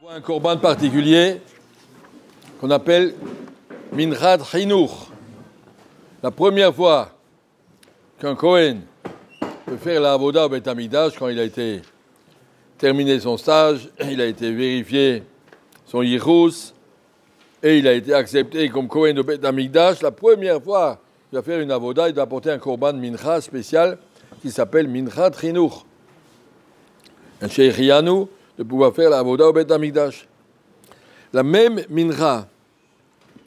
On voit un korban particulier qu'on appelle Minchat Chinuch. La première fois qu'un Kohen peut faire la avoda au Beit Hamikdash, quand il a été terminé son stage, il a été vérifié son yichus et il a été accepté comme Kohen au Beit Hamikdash, la première fois qu'il va faire une avoda, il doit apporter un korban mincha spécial qui s'appelle Minchat Chinuch. Un sheikhianu de pouvoir faire la avoda au Beit Hamikdash. La même mincha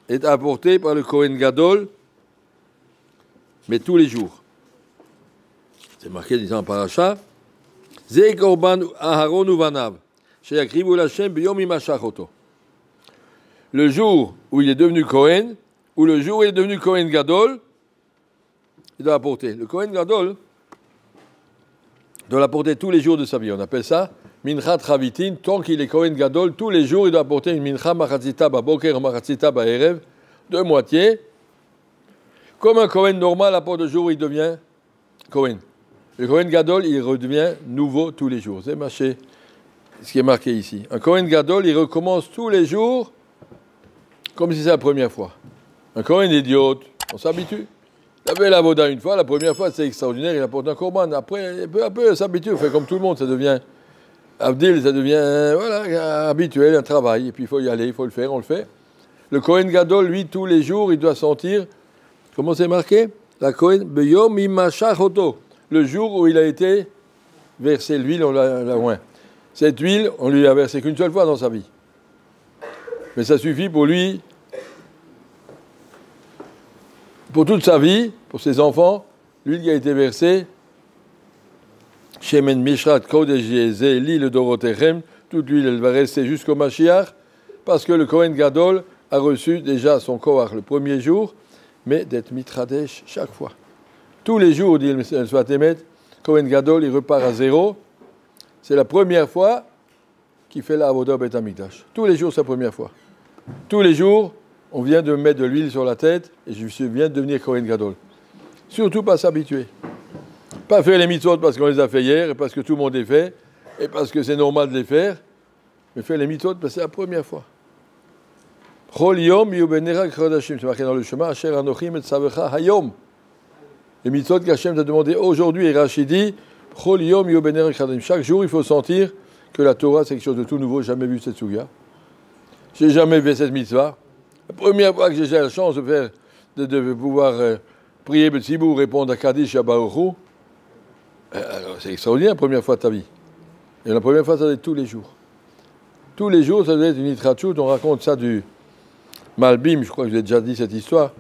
est apportée par le Kohen Gadol, mais tous les jours. C'est marqué dans la paracha. Ze korban Aharon uvanav, sheyakrivu l'Hashem biyom imashach oto. Le jour où il est devenu Kohen, ou le jour où il est devenu Kohen Gadol, il doit apporter. Le Kohen Gadol doit l'apporter tous les jours de sa vie. On appelle ça Minchat Chavitin. Tant qu'il est Kohen Gadol, tous les jours, il doit apporter une Mincha Machatzita Baboker, Machatzita Baerev, de moitié. Comme un Kohen normal apporte le jour où il devient Kohen. Le Kohen Gadol, il redevient nouveau tous les jours. C'est marqué, ce qui est marqué ici. Un Kohen Gadol, il recommence tous les jours comme si c'était la première fois. Un Kohen idiote, on s'habitue. Il a fait la voda une fois, la première fois, c'est extraordinaire, il apporte un korban. Après, peu à peu, on s'habitue, on fait comme tout le monde, ça devient Abdil, ça devient voilà, habituel, un travail. Et puis il faut y aller, il faut le faire, on le fait. Le Kohen Gadol, lui, tous les jours, il doit sentir, comment c'est marqué? La Kohen, Beyom imashach oto. Le jour où il a été versé l'huile, on l'a loin. Cette huile, on lui a versé qu'une seule fois dans sa vie. Mais ça suffit pour lui, pour toute sa vie, pour ses enfants, l'huile qui a été versée, Shemen Mishrat Kodesh Yezeh Li le Dorotechem, toute l'huile, elle va rester jusqu'au Mashiach, parce que le Kohen Gadol a reçu déjà son Koach le premier jour, mais d'être Mitradesh chaque fois. Tous les jours, dit le Svatemet, Kohen Gadol, il repart à zéro. C'est la première fois qu'il fait la avoda au Beit Hamikdash. Tous les jours, c'est la première fois. Tous les jours, on vient de me mettre de l'huile sur la tête et je viens de devenir Kohen Gadol. Surtout pas s'habituer. Pas faire les mitzvot parce qu'on les a fait hier et parce que tout le monde les fait et parce que c'est normal de les faire, mais faire les mitzvot parce que c'est la première fois. Chol yom yubenera krodashim, c'est marqué dans le chemin, Asher anochim et tzavecha hayom. Les mitzvot qu'Hachem t'a demandé aujourd'hui, et Rachid dit, Chol yom yubenera krodashim. Chaque jour, il faut sentir que la Torah, c'est quelque chose de tout nouveau, jamais vu cette souga. J'ai jamais fait cette mitzvah. La première fois que j'ai la chance de faire, de pouvoir prier B'tzibou, répondre à Kaddish, à Baruch Hu, c'est extraordinaire la première fois de ta vie. Et la première fois, ça doit être tous les jours. Tous les jours, ça doit être une itrachout. On raconte ça du Malbim, je crois que je l'ai déjà dit cette histoire,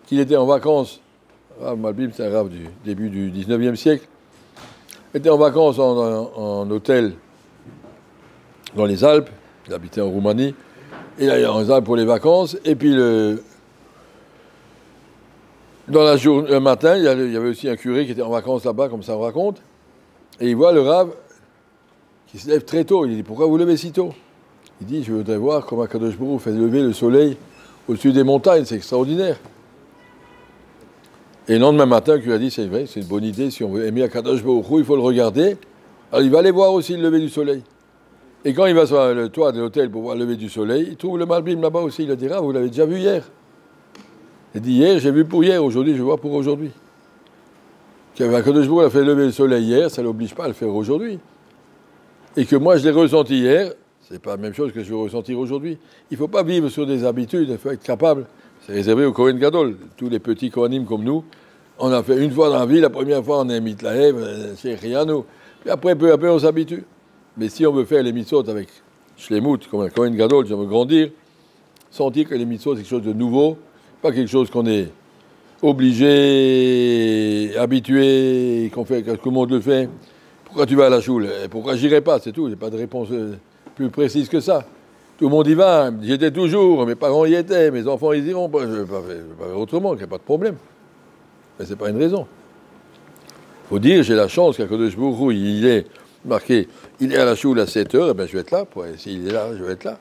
qu'il était en vacances. Malbim, c'est un rave du début du 19e siècle. Il était en vacances en hôtel dans les Alpes. Il habitait en Roumanie. Il allait en Alpes pour les vacances. Et puis, le matin, il y avait aussi un curé qui était en vacances là-bas, comme ça on raconte. Et il voit le rave qui se lève très tôt. Il dit, pourquoi vous levez si tôt? Il dit, je voudrais voir comment Akadosh Baruch Hu fait lever le soleil au-dessus des montagnes, c'est extraordinaire. Et le lendemain matin, il a dit, c'est vrai, c'est une bonne idée, si on veut aimer Akadosh Baruch Hu, il faut le regarder. Alors il va aller voir aussi le lever du soleil. Et quand il va sur le toit de l'hôtel pour voir le lever du soleil, il trouve le Malbim là-bas aussi. Il a dit, ah, vous l'avez déjà vu hier. Il dit, hier, j'ai vu pour hier, aujourd'hui, je vais voir pour aujourd'hui. Akadosh Baruch Hu a fait lever le soleil hier, ça ne l'oblige pas à le faire aujourd'hui. Et que moi, je l'ai ressenti hier, c'est pas la même chose que je vais ressentir aujourd'hui. Il ne faut pas vivre sur des habitudes, il faut être capable. C'est réservé au Kohen Gadol. Tous les petits Kohanim comme nous, on a fait une fois dans la vie, la première fois on est Mitlaev, chez Riano. Puis après, peu à peu, on s'habitue. Mais si on veut faire les mitzvot avec Shlemut, comme un Kohen Gadol, si on veut grandir, sentir que les mitzvot, c'est quelque chose de nouveau, pas quelque chose qu'on est obligé, habitué, qu'on fait, que tout le monde le fait. Pourquoi tu vas à la choule? Pourquoi j'irai pas? C'est tout. Il n'y a pas de réponse plus précise que ça. Tout le monde y va. J'y étais toujours. Mes parents y étaient. Mes enfants y iront. Je ne vais pas faire autrement. Il n'y a pas de problème. Mais ce n'est pas une raison. Il faut dire, j'ai la chance qu'Akadosh Baruch Hu, il est marqué, il est à la choule à 7 heures, et bien je vais être là. S'il est là, je vais être là.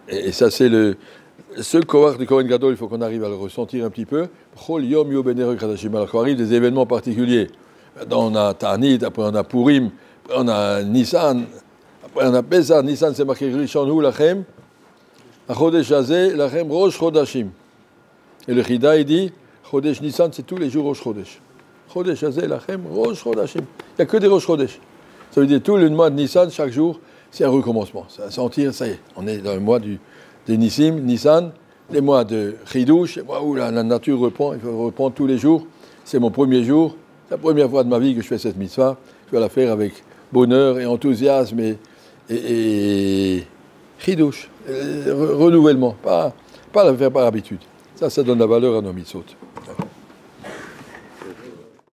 Et ça, c'est le seul Koach de Kohen Gadol. Il faut qu'on arrive à le ressentir un petit peu. Alors, quand arrivent des événements particuliers, Maintenant, on a Ta'anit, après on a Purim, après on a Nissan, après on a Pesach. Nissan, c'est marqué Rishon Hu Lachem, Chodesh Hazeh Lachem Rosh Chodashim. Et le Chida, il dit, Chodesh Nissan, c'est tous les jours Rosh Chodesh. Chodesh Hazeh Lachem Rosh Chodashim. Il n'y a que des Rosh Chodesh. Ça veut dire tout le mois de Nissan, chaque jour, c'est un recommencement. Ça va sentir, ça y est, on est dans le mois des Nissim, Nissan, les mois de Chidouche, les mois où la nature reprend, il faut reprendre tous les jours. C'est mon premier jour, c'est la première fois de ma vie que je fais cette mitzvah. Je vais la faire avec bonheur et enthousiasme et Chidouche, renouvellement, pas la faire par habitude. Ça donne la valeur à nos mitzvot.